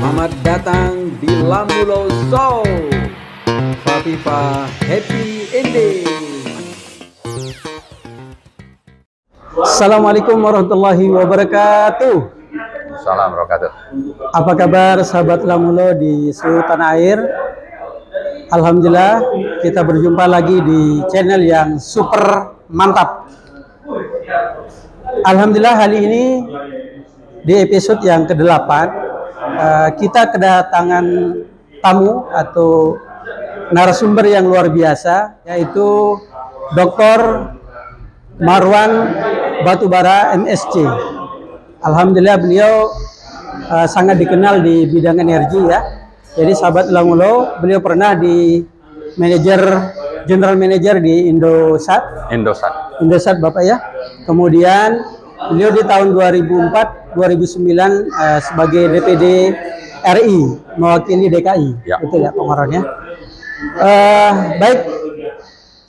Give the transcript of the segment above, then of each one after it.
Selamat datang di Lamulo Show. Fafifa Happy Ending. Assalamualaikum warahmatullahi wabarakatuh. Salam wabarakatuh. Apa kabar sahabat Lamulo di seluruh tanah air? Alhamdulillah kita berjumpa lagi di channel yang super mantap. Alhamdulillah hari ini di episode yang ke-8 kita kedatangan tamu atau narasumber yang luar biasa, yaitu Dr. Marwan Batubara MSc. Alhamdulillah beliau sangat dikenal di bidang energi ya. Jadi sahabat Lamulo, beliau pernah di general manager di Indosat Bapak ya. Kemudian beliau di tahun 2004-2009 sebagai DPD RI mewakili DKI. Ya. Betul ya Pak Marwan ya. Baik,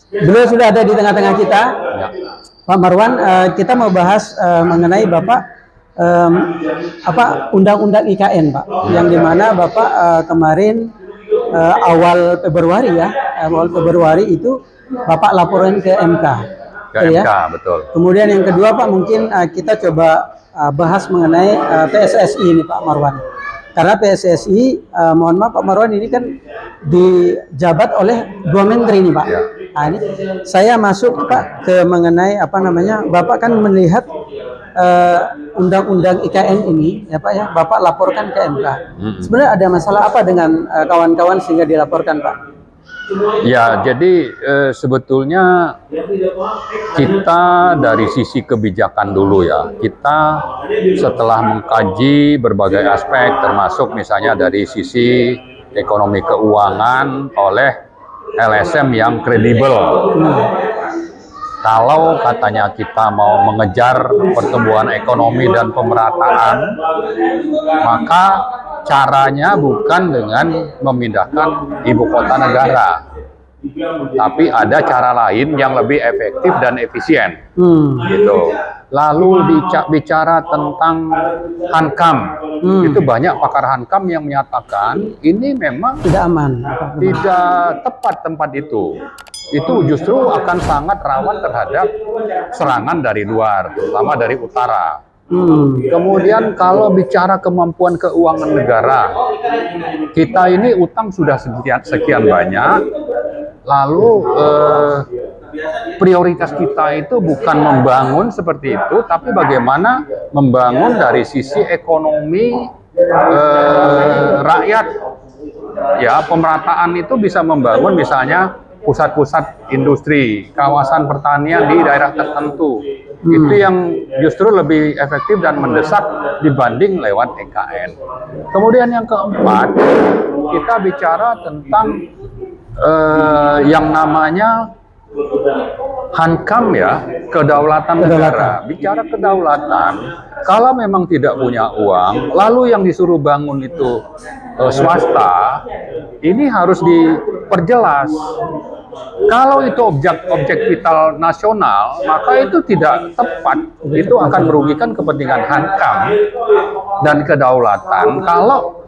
beliau sudah ada di tengah-tengah kita. Ya. Pak Marwan, kita mau bahas mengenai Bapak undang-undang IKN Pak, yang dimana Bapak kemarin awal Februari itu Bapak laporan ke MK. Ke MK, betul. Kemudian yang kedua Pak, mungkin kita coba bahas mengenai PSSI ini Pak Marwan. Karena PSSI, mohon maaf Pak Marwan, ini kan dijabat oleh 2 menteri nih Pak. Ya. Nah, ini saya masuk Pak ke mengenai Bapak kan melihat undang-undang IKN ini ya Pak ya, Bapak laporkan ke MK. Sebenarnya ada masalah apa dengan kawan-kawan sehingga dilaporkan Pak? Ya, jadi sebetulnya kita dari sisi kebijakan dulu ya. Kita setelah mengkaji berbagai aspek, termasuk misalnya dari sisi ekonomi keuangan oleh LSM yang kredibel. Kalau katanya kita mau mengejar pertumbuhan ekonomi dan pemerataan, maka caranya bukan dengan memindahkan ibu kota negara, tapi ada cara lain yang lebih efektif dan efisien. Gitu. Lalu bicara tentang Hankam, itu banyak pakar Hankam yang menyatakan ini memang tidak aman, tidak tepat tempat itu. Itu justru akan sangat rawan terhadap serangan dari luar, terutama dari utara. Kemudian kalau bicara kemampuan keuangan negara, kita ini utang sudah sekian banyak, lalu prioritas kita itu bukan membangun seperti itu, tapi bagaimana membangun dari sisi ekonomi rakyat. Ya, pemerataan itu bisa membangun misalnya pusat-pusat industri, kawasan pertanian di daerah tertentu. Itu yang justru lebih efektif dan mendesak dibanding lewat EKN. Kemudian yang keempat, kita bicara tentang yang namanya Hankam ya, kedaulatan negara. Bicara kedaulatan, kalau memang tidak punya uang, lalu yang disuruh bangun itu swasta, ini harus diperjelas. Kalau itu objek vital nasional, maka itu tidak tepat. Itu akan merugikan kepentingan Hankam dan kedaulatan. Kalau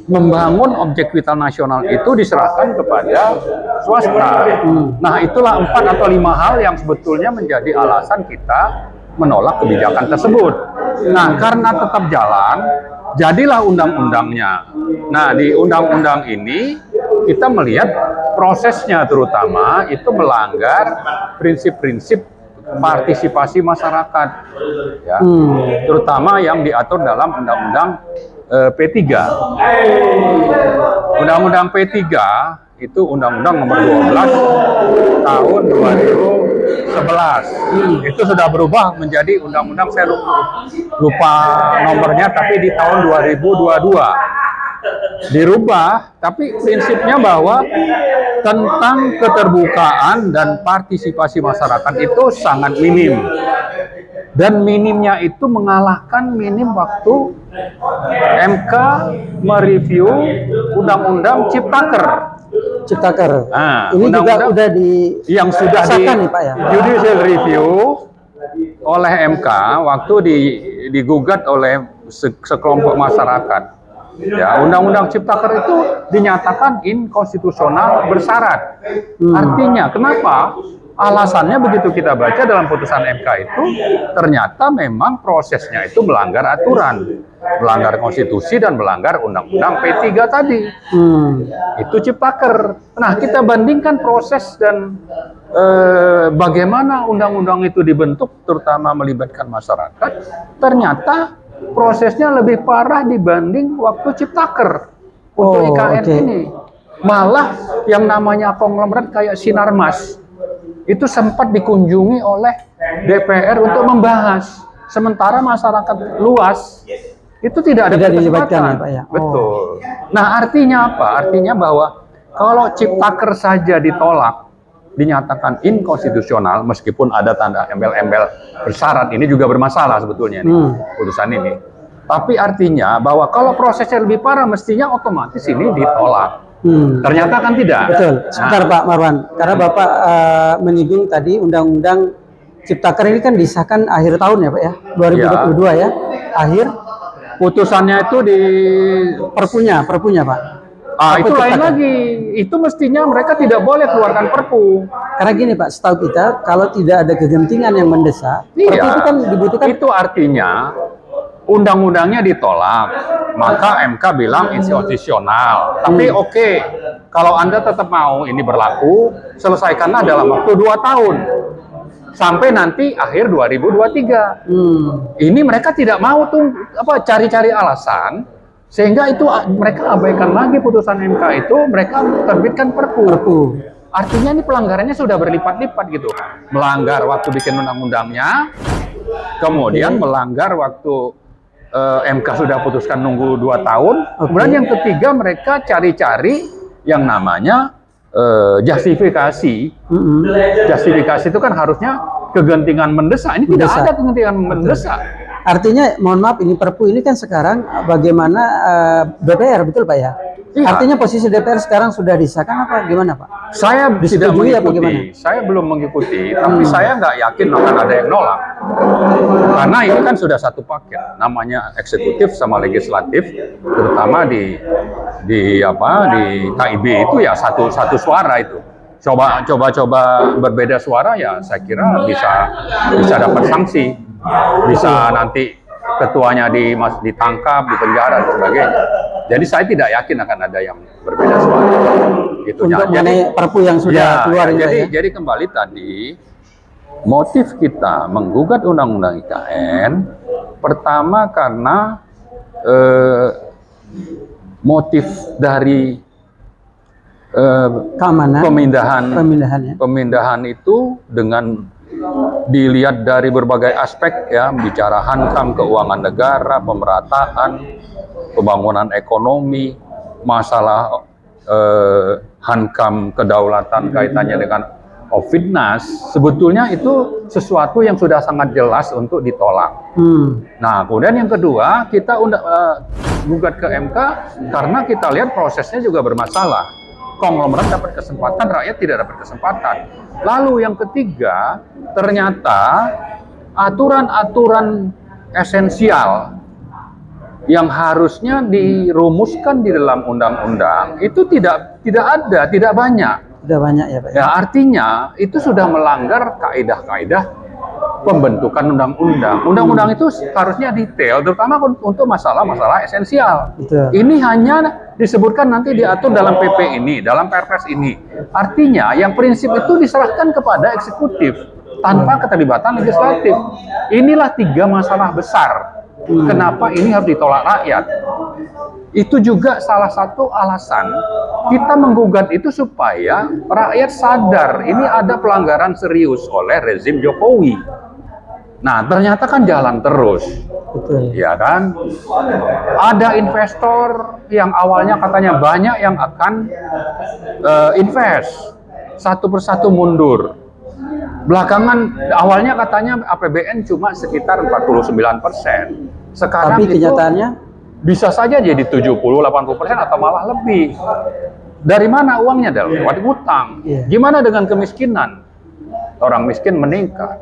membangun objek vital nasional itu diserahkan kepada swasta. Nah, itulah 4 atau 5 hal yang sebetulnya menjadi alasan kita menolak kebijakan tersebut. Nah, karena tetap jalan, jadilah undang-undangnya. Nah, di undang-undang ini kita melihat prosesnya terutama itu melanggar prinsip-prinsip partisipasi masyarakat, ya, terutama yang diatur dalam Undang-Undang P3. Undang-Undang P3 itu Undang-Undang nomor 12 tahun 2011. Itu sudah berubah menjadi Undang-Undang, saya lupa nomornya, tapi di tahun 2022. Dirubah, tapi prinsipnya bahwa tentang keterbukaan dan partisipasi masyarakat itu sangat minim. Dan minimnya itu mengalahkan minim waktu MK mereview Undang-Undang Ciptaker. Nah, ini juga udah yang sudah nih Pak ya. Judicial review oleh MK waktu digugat oleh sekelompok masyarakat. ya Undang-Undang Ciptaker itu dinyatakan inkonstitusional bersyarat. Artinya kenapa? Alasannya begitu kita baca dalam putusan MK itu ternyata memang prosesnya itu melanggar aturan, melanggar konstitusi dan melanggar Undang-Undang P3 tadi. Itu Ciptaker. Nah, kita bandingkan proses dan bagaimana undang-undang itu dibentuk, terutama melibatkan masyarakat. Ternyata prosesnya lebih parah dibanding waktu Ciptaker untuk IKN ini. Malah yang namanya konglomerat kayak Sinarmas itu sempat dikunjungi oleh DPR untuk membahas, sementara masyarakat luas itu tidak ada dilibatkan ya Pak ya. Betul. Nah, artinya apa? Artinya bahwa kalau Ciptaker saja ditolak, dinyatakan inkonstitusional, meskipun ada tanda embel-embel bersyarat, ini juga bermasalah sebetulnya nih, putusan ini. Tapi artinya bahwa kalau prosesnya lebih parah, mestinya otomatis ini ditolak. Ternyata kan tidak. Betul. Sebentar Pak Marwan, karena Bapak menyinggung tadi Undang-Undang Ciptaker ini kan disahkan akhir tahun ya Pak ya, 2022 ya, akhir. Putusannya itu di perpunya Pak. Itu lain lagi. Itu mestinya mereka tidak boleh keluarkan perpu. Karena gini Pak, setahu kita kalau tidak ada kegentingan yang mendesak, perpu itu kan dibutuhkan. Itu artinya undang-undangnya ditolak, maka MK bilang inkonstitusional. Tapi oke, kalau Anda tetap mau ini berlaku, selesaikanlah dalam waktu 2 tahun. Sampai nanti akhir 2023. Ini mereka tidak mau tuh cari-cari alasan, sehingga itu mereka abaikan lagi putusan MK itu, mereka terbitkan perpu. Artinya ini pelanggarannya sudah berlipat-lipat gitu. Melanggar waktu bikin undang-undangnya, kemudian melanggar waktu MK sudah putuskan nunggu 2 tahun. Kemudian yang ketiga mereka cari-cari yang namanya justifikasi. Justifikasi itu kan harusnya kegentingan mendesak. Ini tidak ada kegentingan mendesak. Artinya, mohon maaf, ini perpu ini kan sekarang bagaimana DPR, betul Pak ya? Iya. Artinya posisi DPR sekarang sudah disahkan apa gimana Pak? Saya tidak mengikuti, saya belum mengikuti, tapi saya nggak yakin akan ada yang nolak. Karena ini kan sudah satu paket, namanya eksekutif sama legislatif, terutama di KIB itu ya satu suara itu. Coba berbeda suara ya saya kira bisa dapat sanksi, bisa nanti ketuanya ditangkap, dipenjara dan sebagainya. Jadi saya tidak yakin akan ada yang berbeda suara. Gitu. Untuk mengenai perpu yang sudah keluar ya. Jadi kembali tadi, motif kita menggugat Undang-Undang IKN pertama karena motif dari keamanan, pemindahan itu dengan dilihat dari berbagai aspek ya, bicara hankam keuangan negara, pemerataan, pembangunan ekonomi, masalah hankam kedaulatan kaitannya dengan Fitnas, sebetulnya itu sesuatu yang sudah sangat jelas untuk ditolak. Nah, kemudian yang kedua, kita gugat ke MK karena kita lihat prosesnya juga bermasalah. Konglomerat dapat kesempatan, rakyat tidak dapat kesempatan. Lalu yang ketiga, ternyata aturan-aturan esensial yang harusnya dirumuskan di dalam undang-undang itu tidak ada, tidak banyak. Tidak banyak ya Pak. Ya, artinya itu sudah melanggar kaidah-kaidah pembentukan undang-undang. Undang-undang itu harusnya detail, terutama untuk masalah-masalah esensial. Betul. Ini hanya disebutkan nanti diatur dalam PP ini, dalam Perpres ini. Artinya yang prinsip itu diserahkan kepada eksekutif tanpa keterlibatan legislatif. Inilah 3 masalah besar. Kenapa ini harus ditolak rakyat? Itu juga salah satu alasan kita menggugat itu supaya rakyat sadar ini ada pelanggaran serius oleh rezim Jokowi. Nah, ternyata kan jalan terus. Betul. Ya kan? Ada investor yang awalnya katanya banyak yang akan invest, satu persatu mundur. Belakangan awalnya katanya APBN cuma sekitar 49%. Sekarang tapi kenyataannya bisa saja jadi 70-80% atau malah lebih. Dari mana uangnya? Lewat utang. Gimana dengan kemiskinan? Orang miskin meningkat.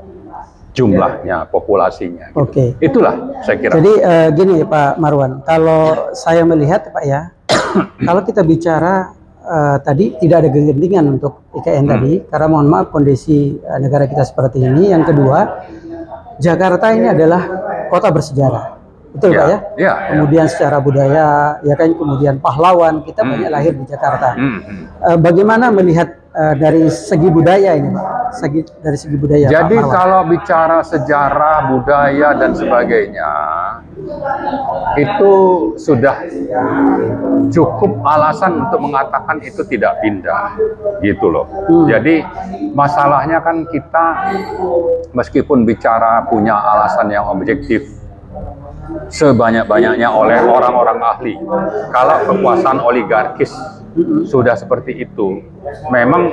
jumlahnya, populasinya. Gitu. Oke. Itulah saya kira. Jadi gini Pak Marwan, kalau saya melihat Pak ya, kalau kita bicara tadi tidak ada kegentingan untuk IKN tadi, karena mohon maaf kondisi negara kita seperti ini. Yang kedua, Jakarta ini adalah kota bersejarah, betul Pak ya? Ya. Kemudian secara budaya, ya kan, kemudian pahlawan kita banyak lahir di Jakarta. Bagaimana melihat dari segi budaya ini Pak? Dari segi budaya. Jadi Pak Marwan, kalau bicara sejarah, budaya dan sebagainya, itu sudah cukup alasan untuk mengatakan itu tidak pindah, gitu loh. Jadi masalahnya kan kita meskipun bicara punya alasan yang objektif sebanyak-banyaknya oleh orang-orang ahli, kalau kekuasaan oligarkis sudah seperti itu, memang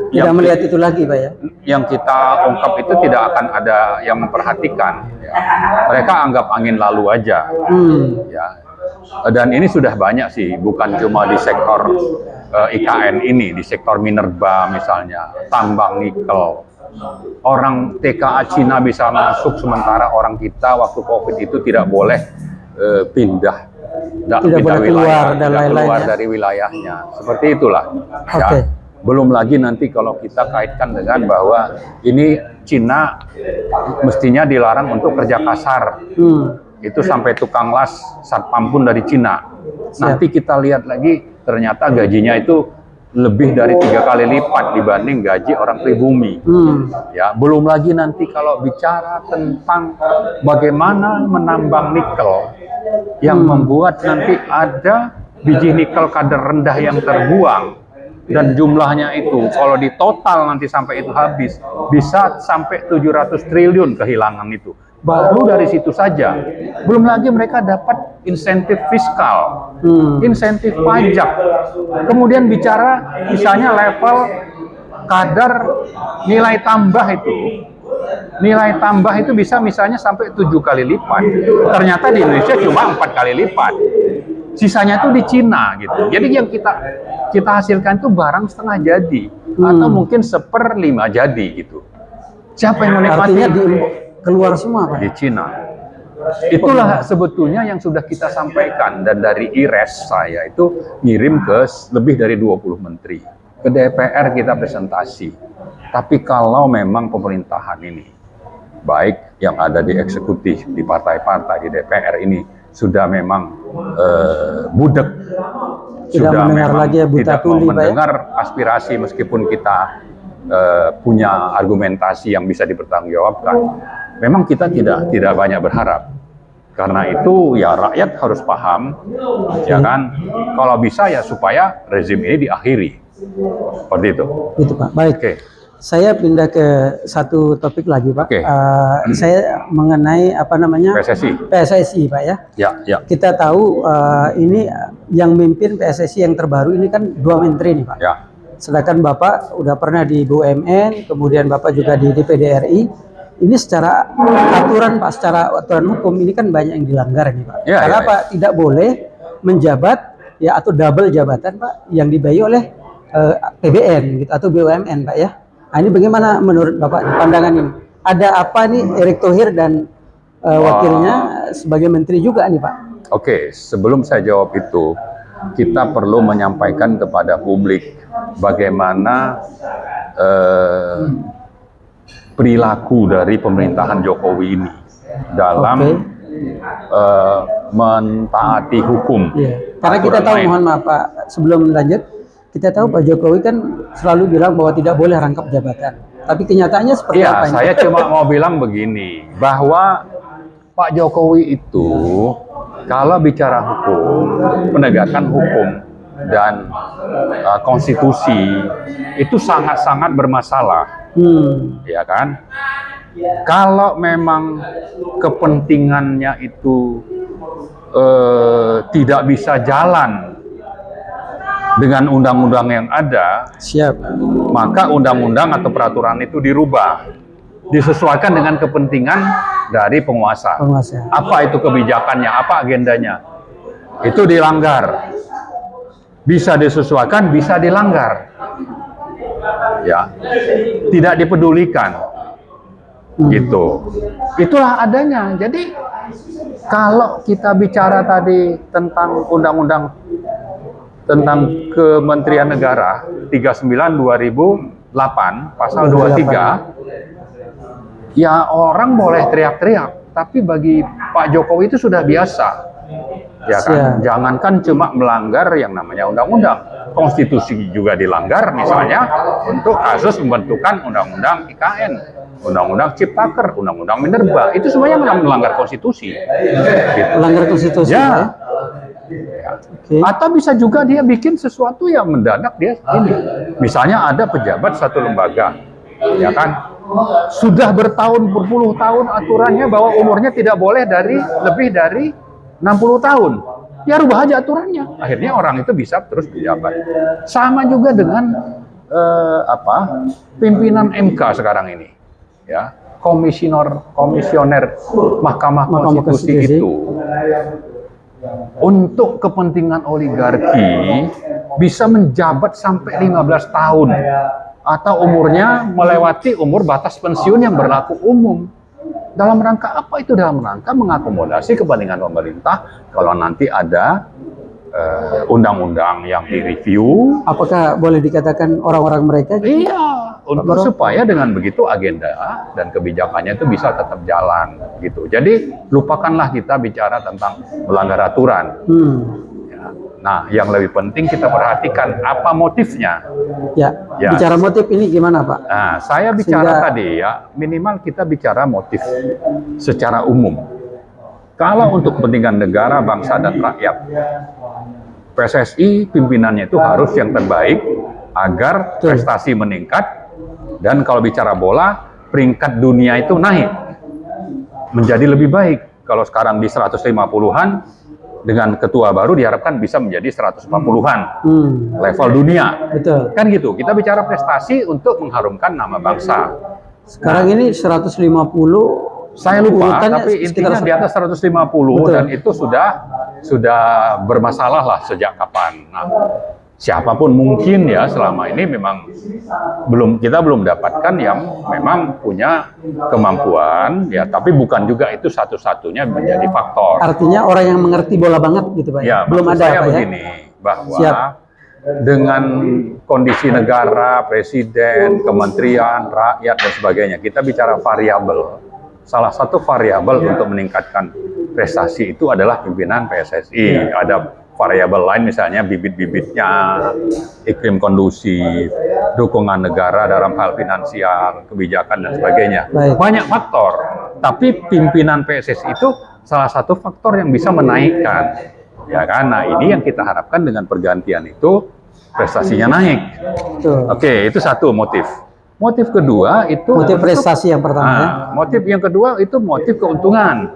tidak melihat itu lagi Pak ya? Yang kita ungkap itu tidak akan ada yang memperhatikan. Ya. Mereka anggap angin lalu aja. Ya. Dan ini sudah banyak sih, bukan cuma di sektor IKN ini, di sektor minerba misalnya, tambang nikel. Orang TKA Cina bisa masuk, sementara orang kita waktu COVID itu tidak boleh pindah. Tidak boleh keluar dan lain-lain keluar ya? dari wilayahnya. Seperti itulah. Oke. Ya. Belum lagi nanti kalau kita kaitkan dengan bahwa ini Cina mestinya dilarang untuk kerja kasar. Itu sampai tukang las satpam pun dari Cina. Nanti kita lihat lagi ternyata gajinya itu lebih dari 3 kali lipat dibanding gaji orang pribumi. Ya, belum lagi nanti kalau bicara tentang bagaimana menambang nikel yang membuat nanti ada biji nikel kadar rendah yang terbuang. Dan jumlahnya itu kalau di total nanti sampai itu habis bisa sampai 700 triliun kehilangan itu. Baru dari situ saja. Belum lagi mereka dapat insentif fiskal, insentif pajak. Kemudian bicara misalnya level kadar nilai tambah itu. Nilai tambah itu bisa misalnya sampai 7 kali lipat. Ternyata di Indonesia cuma 4 kali lipat. Sisanya itu di Cina gitu. Jadi yang kita hasilkan itu barang setengah jadi atau mungkin 1/5 jadi gitu. Siapa yang menikmati? Artinya keluar semua Pak? Di Cina. Itulah sebetulnya yang sudah kita sampaikan, dan dari IRES saya itu ngirim ke lebih dari 20 menteri. Ke DPR kita presentasi. Tapi kalau memang pemerintahan ini, baik yang ada di eksekutif, di partai-partai, di DPR ini sudah memang budek, tidak sudah mendengar memang lagi ya, buta tidak tuli, mau Pak, ya? mendengar aspirasi meskipun kita punya argumentasi yang bisa dipertanggungjawabkan. Memang kita tidak banyak berharap. Karena itu ya rakyat harus paham, ya kan? Kalau bisa ya supaya rezim ini diakhiri. Seperti itu. Itu Pak. Baik. Oke. Saya pindah ke satu topik lagi Pak. Oke. Saya mengenai apa namanya? PSSI Pak ya. Ya. Kita tahu ini yang mimpin PSSI yang terbaru ini kan 2 menteri nih Pak. Ya. Sedangkan Bapak udah pernah di BUMN, kemudian Bapak juga di DPD RI. Ini secara aturan Pak, secara aturan hukum ini kan banyak yang dilanggar nih Pak. Ya, Karena ya. Pak tidak boleh menjabat ya atau double jabatan Pak yang dibayar oleh PBN gitu, atau BUMN Pak ya. Nah, ini bagaimana menurut Bapak pandangan ini? Ada apa nih Erick Thohir dan wakilnya sebagai menteri juga nih Pak? Oke, sebelum saya jawab itu, kita perlu menyampaikan kepada publik bagaimana perilaku dari pemerintahan Jokowi ini dalam mentaati hukum. Iya. Karena kita tahu, mohon maaf Pak, sebelum lanjut, kita tahu Pak Jokowi kan selalu bilang bahwa tidak boleh rangkap jabatan. Tapi kenyataannya seperti apa? Iya, saya cuma mau bilang begini, bahwa Pak Jokowi itu kalau bicara hukum, penegakan hukum dan konstitusi itu sangat-sangat bermasalah. Ya kan? Kalau memang kepentingannya itu tidak bisa jalan dengan undang-undang yang ada, maka undang-undang atau peraturan itu dirubah, disesuaikan dengan kepentingan dari penguasa. Apa itu kebijakannya, apa agendanya, itu dilanggar. Bisa disesuaikan, bisa dilanggar. Ya, tidak dipedulikan. Gitu. Itulah adanya. Jadi kalau kita bicara tadi tentang undang-undang tentang Kementerian Negara 39/2008 pasal 23, ya orang boleh teriak-teriak, tapi bagi Pak Jokowi itu sudah biasa. Ya kan, jangankan cuma melanggar yang namanya undang-undang, konstitusi juga dilanggar, misalnya untuk kasus pembentukan undang-undang IKN, undang-undang Ciptaker, undang-undang Minerba, itu semuanya melanggar konstitusi. Melanggar konstitusi. Ya. Okay. Atau bisa juga dia bikin sesuatu yang mendadak dia ini. Misalnya ada pejabat satu lembaga, ya kan, sudah berpuluh tahun aturannya bahwa umurnya tidak boleh lebih dari 60 tahun. Ya rubah aja aturannya. Akhirnya orang itu bisa terus menjabat. Sama juga dengan pimpinan MK sekarang ini. Ya, komisioner Mahkamah Konstitusi itu untuk kepentingan oligarki bisa menjabat sampai 15 tahun atau umurnya melewati umur batas pensiun yang berlaku umum. Dalam rangka apa itu? Dalam rangka mengakomodasi kepentingan pemerintah kalau nanti ada undang-undang yang direview. Apakah boleh dikatakan orang-orang mereka? Iya, untuk supaya dengan begitu agenda dan kebijakannya itu bisa tetap jalan gitu. Jadi lupakanlah kita bicara tentang melanggar aturan. Ya. Nah, yang lebih penting kita perhatikan apa motifnya. Ya. Bicara motif ini gimana, Pak? Nah, saya bicara tadi ya, minimal kita bicara motif secara umum. Kalau untuk kepentingan negara, bangsa, dan rakyat, PSSI pimpinannya itu harus yang terbaik agar prestasi meningkat, dan kalau bicara bola, peringkat dunia itu naik menjadi lebih baik. Kalau sekarang di 150-an, dengan ketua baru diharapkan bisa menjadi 140-an level dunia. Betul. Kan gitu. Kita bicara prestasi untuk mengharumkan nama bangsa. Sekarang ini 150, saya lupa, tapi intinya di atas 150. Betul. Dan itu sudah bermasalah lah sejak kapan. Nah, siapapun mungkin ya selama ini memang kita belum dapatkan yang memang punya kemampuan ya, tapi bukan juga itu satu-satunya menjadi faktor. Artinya orang yang mengerti bola banget gitu, Pak. Ya, belum ada saya begini, bahwa dengan kondisi negara, presiden, kementerian, rakyat dan sebagainya, kita bicara variabel. Salah satu variabel untuk meningkatkan prestasi itu adalah pimpinan PSSI. Ada variabel lain misalnya bibit-bibitnya, iklim kondusif, dukungan negara dalam hal finansial, kebijakan dan sebagainya. Banyak faktor. Tapi pimpinan PSSI itu salah satu faktor yang bisa menaikkan. Ya kan? Nah, ini yang kita harapkan dengan pergantian itu prestasinya naik. Oke, itu satu motif. Motif kedua itu motif prestasi yang pertama. Motif yang kedua itu motif keuntungan.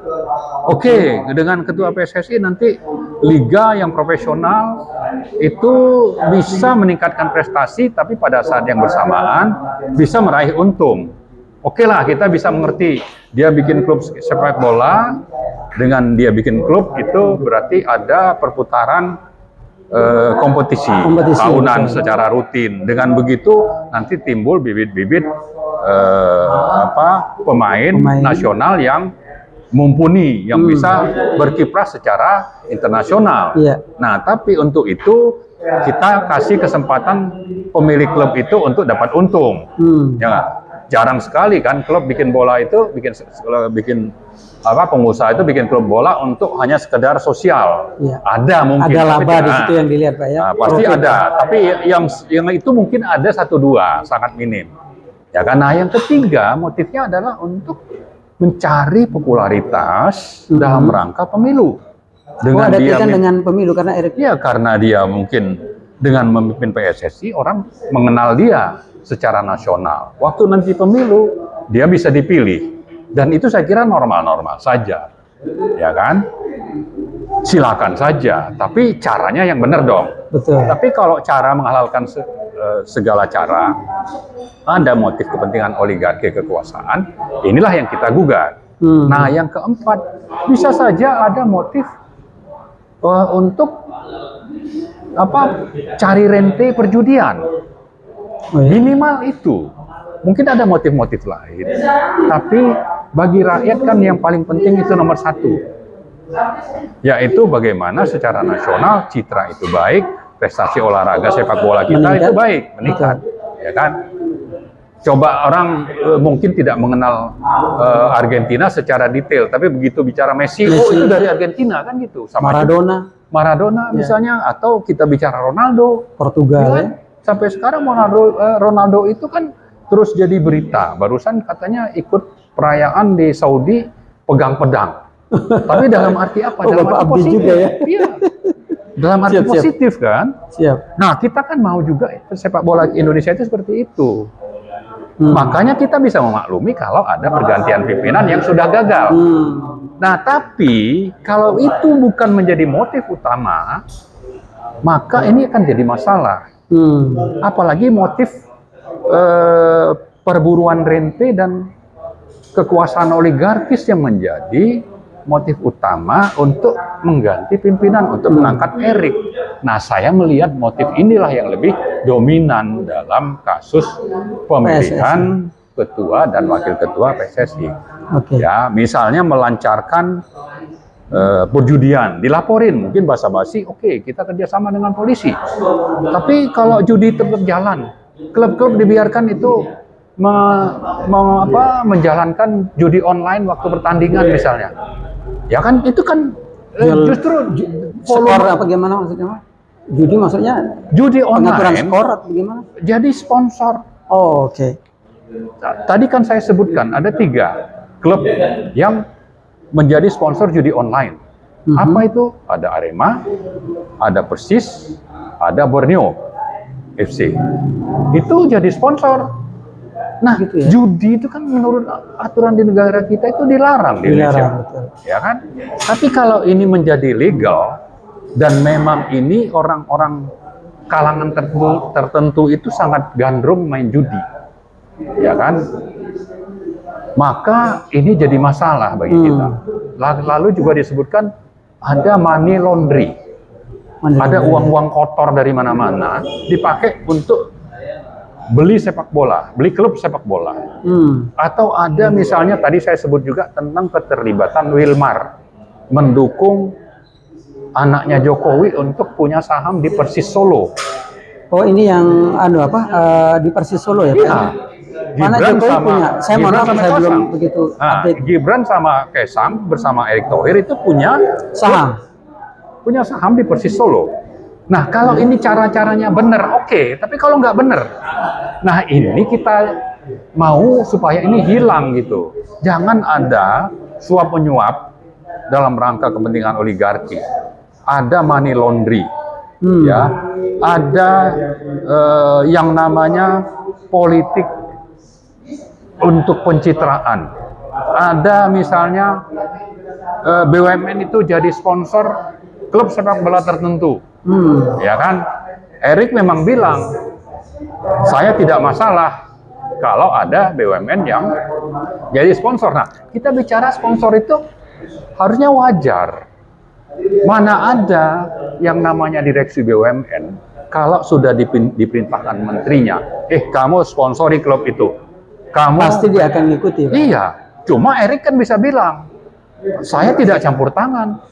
Oke, dengan ketua PSSI nanti liga yang profesional itu bisa meningkatkan prestasi, tapi pada saat yang bersamaan bisa meraih untung. Oke lah, kita bisa mengerti dia bikin klub sepak bola, dengan dia bikin klub itu berarti ada perputaran kompetisi tahunan secara rutin. Dengan begitu nanti timbul bibit-bibit pemain nasional yang mumpuni, yang bisa berkiprah secara internasional. Nah, tapi untuk itu kita kasih kesempatan pemilik klub itu untuk dapat untung. Ya, jarang sekali kan klub bikin bola itu pengusaha itu bikin klub bola untuk hanya sekedar sosial. Ada mungkin. Ada laba di situ yang dilihat, Pak ya. Nah, pasti ada. Tapi yang itu mungkin ada 1-2, sangat minim. Ya karena yang ketiga motifnya adalah untuk mencari popularitas dalam rangka pemilu. Dengan ada kaitan dengan pemilu karena karena dia mungkin dengan memimpin PSSI orang mengenal dia secara nasional. Waktu nanti pemilu dia bisa dipilih. Dan itu saya kira normal-normal saja, ya kan? Silakan saja, tapi caranya yang benar dong. Betul. Tapi kalau cara menghalalkan segala cara, ada motif kepentingan oligarki kekuasaan, inilah yang kita gugat. Nah, yang keempat, bisa saja ada motif untuk cari rente perjudian. Minimal itu. Mungkin ada motif-motif lain, tapi bagi rakyat kan yang paling penting itu nomor satu, yaitu bagaimana secara nasional citra itu baik, prestasi olahraga sepak bola kita itu baik, meningkat, ya kan? Coba orang mungkin tidak mengenal Argentina secara detail, tapi begitu bicara Messi, oh itu dari Argentina kan gitu. Sama Maradona misalnya, atau kita bicara Ronaldo, Portugal. Ya, sampai sekarang Ronaldo itu kan terus jadi berita. Barusan katanya ikut perayaan di Saudi pegang pedang. Tapi dalam arti apa? Dalam arti positif juga ya. Iya. Dalam arti positif kan? Siap. Nah, kita kan mau juga sepak bola Indonesia itu seperti itu. Makanya kita bisa memaklumi kalau ada pergantian pimpinan yang sudah gagal. Nah, tapi kalau itu bukan menjadi motif utama, maka ini akan jadi masalah. Apalagi motif perburuan rente dan kekuasaan oligarkis yang menjadi motif utama untuk mengganti pimpinan, untuk mengangkat Erik. Nah, saya melihat motif inilah yang lebih dominan dalam kasus pemilihan ketua dan wakil ketua PSSI. Ya, misalnya melancarkan perjudian, dilaporin, mungkin basa-basi, oke, kita kerjasama dengan polisi. Tapi kalau judi tetap jalan, klub-klub dibiarkan itu menjalankan judi online waktu pertandingan misalnya. Ya kan itu kan justru skor apa gimana maksudnya? Judi maksudnya? Judi online. Pengaturan skor atau gimana? Jadi sponsor. Oh, oke. Tadi kan saya sebutkan ada 3 klub yang menjadi sponsor judi online. Apa itu? Ada Arema, ada Persis, ada Borneo FC. Itu jadi sponsor. Nah, gitu ya? Judi itu kan menurut aturan di negara kita itu dilarang di Indonesia, ya kan? Tapi kalau ini menjadi legal dan memang ini orang-orang kalangan tertentu itu sangat gandrung main judi, ya kan? Maka ini jadi masalah bagi kita. Lalu juga disebutkan ada money laundry, ada uang-uang kotor dari mana-mana dipakai untuk beli sepak bola, beli klub sepak bola. Atau ada misalnya tadi saya sebut juga tentang keterlibatan Wilmar mendukung anaknya Jokowi untuk punya saham di Persis Solo. Oh, ini yang di Persis Solo ya? Iya. Mana Jokowi punya? Saya belum begitu update. Gibran sama Kaisang bersama Erick Thohir itu punya saham di Persis Solo. Nah, kalau ini cara-caranya benar, oke. Tapi kalau nggak benar, nah ini kita mau supaya ini hilang gitu. Jangan ada suap menyuap dalam rangka kepentingan oligarki. Ada money laundry, ya. Ada yang namanya politik untuk pencitraan. Ada misalnya BUMN itu jadi sponsor klub sepak bola tertentu. Ya kan, Erik memang bilang saya tidak masalah kalau ada BUMN yang jadi sponsor. Nah, kita bicara sponsor itu harusnya wajar. Mana ada yang namanya direksi BUMN kalau sudah diperintahkan menterinya, kamu sponsori klub itu, kamu pasti dia akan ngikuti. Iya, cuma Erik kan bisa bilang saya tidak campur tangan.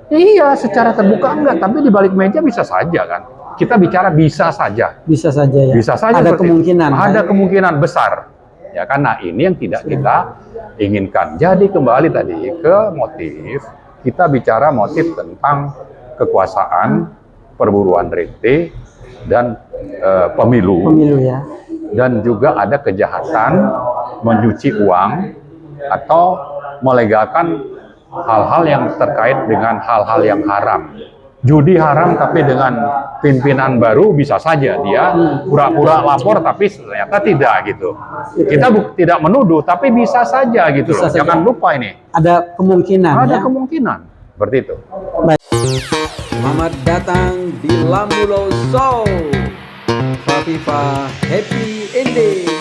Iya, secara terbuka enggak, tapi di balik meja bisa saja kan. Kita bicara bisa saja. Bisa saja ya. Bisa saja. Ada kemungkinan. Ada kemungkinan besar. Ya kan, nah ini yang tidak kita inginkan. Jadi kembali tadi ke motif, kita bicara motif tentang kekuasaan, perburuan rente, dan pemilu. Pemilu ya. Dan juga ada kejahatan mencuci uang atau melegalkan hal-hal yang terkait dengan hal-hal yang haram. Judi haram tapi dengan pimpinan baru bisa saja dia pura-pura lapor tapi ternyata tidak gitu. Kita tidak menuduh tapi bisa saja gitu loh. Jangan lupa ini. Ada kemungkinan. Ada kemungkinan. Seperti itu. Baik. Selamat datang di Lambulo Show. Fafifa Happy Ending.